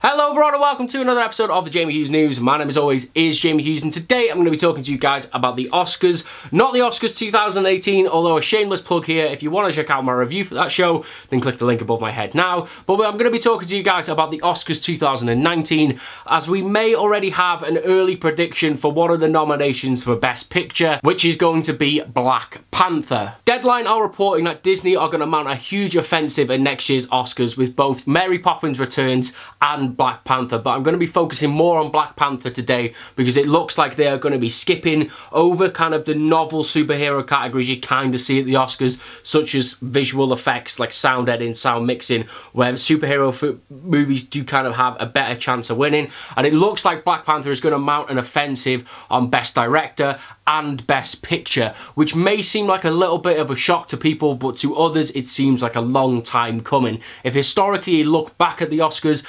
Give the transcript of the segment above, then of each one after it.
Hello everyone and welcome to another episode of the Jamie Hughes News. My name as always is Jamie Hughes and today I'm going to be talking to you guys about the Oscars. Not the Oscars 2018, although a shameless plug here. If you want to check out my review for that show, then click the link above my head now. But I'm going to be talking to you guys about the Oscars 2019, as we may already have an early prediction for one of the nominations for Best Picture, which is going to be Black Panther. Deadline are reporting that Disney are going to mount a huge offensive in next year's Oscars with both Mary Poppins Returns and Black Panther, but I'm going to be focusing more on Black Panther today because it looks like they are going to be skipping over kind of the novel superhero categories you kind of see at the Oscars, such as visual effects like sound editing, sound mixing, where superhero movies do kind of have a better chance of winning. And it looks like Black Panther is going to mount an offensive on Best Director and Best Picture, which may seem like a little bit of a shock to people, but to others it seems like a long time coming. If historically you look back at the Oscars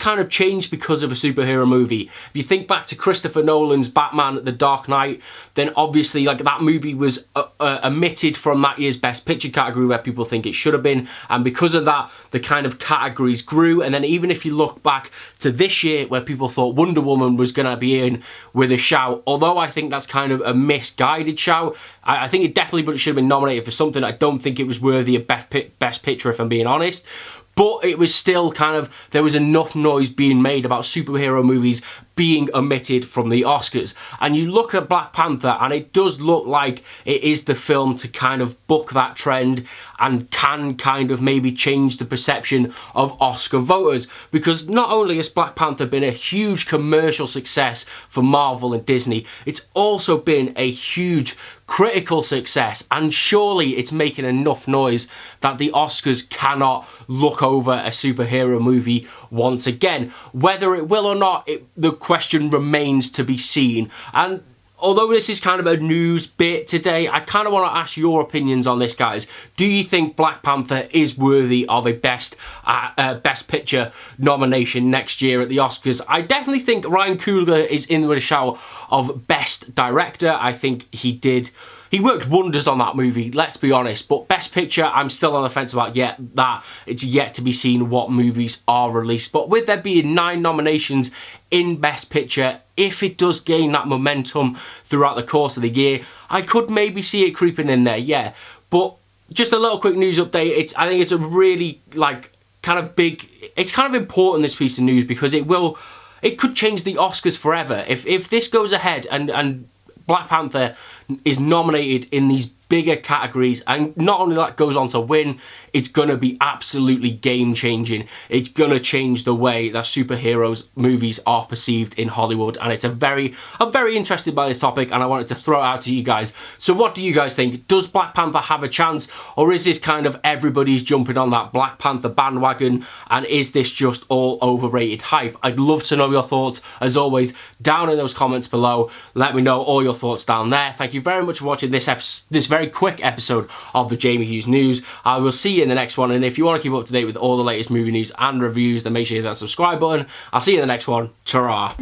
kind of changed because of a superhero movie. If you think back to Christopher Nolan's Batman: The Dark Knight, then obviously like that movie was omitted from that year's Best Picture category where people think it should have been, and because of that the kind of categories grew. And then even if you look back to this year where people thought Wonder Woman was going to be in with a shout, although I think that's kind of a misguided shout, I think it definitely should have been nominated for something. I don't think it was worthy of Best Picture, if I'm being honest. But it was still kind of, there was enough noise being made about superhero movies being omitted from the Oscars. And you look at Black Panther and it does look like it is the film to kind of buck that trend and can kind of maybe change the perception of Oscar voters. Because not only has Black Panther been a huge commercial success for Marvel and Disney, it's also been a huge critical success, and surely it's making enough noise that the Oscars cannot look over a superhero movie once again. Whether it will or not, the question remains to be seen. And although this is kind of a news bit today, I kind of want to ask your opinions on this, guys. Do you think Black Panther is worthy of a Best Picture nomination next year at the Oscars? I definitely think Ryan Coogler is in with a shout of Best Director. I think he worked wonders on that movie, let's be honest. But Best Picture, I'm still on the fence about that. It's yet to be seen what movies are released. But with there being 9 nominations in Best Picture, if it does gain that momentum throughout the course of the year, I could maybe see it creeping in there, yeah. But just a little quick news update. I think it's a really kind of big, it's kind of important, this piece of news, because it could change the Oscars forever. If this goes ahead and Black Panther is nominated in these bigger categories, and not only that goes on to win, it's going to be absolutely game-changing. It's going to change the way that superheroes movies are perceived in Hollywood, and I'm very interested by this topic, and I wanted to throw it out to you guys. So what do you guys think? Does Black Panther have a chance, or is this kind of everybody's jumping on that Black Panther bandwagon, and is this just all overrated hype? I'd love to know your thoughts, as always, down in those comments below. Let me know all your thoughts down there. Thank you very much for watching this very quick episode of the Jamie Hughes News. I will see you in the next one, and if you want to keep up to date with all the latest movie news and reviews, then make sure you hit that subscribe button. I'll see you in the next one. Ta-ra.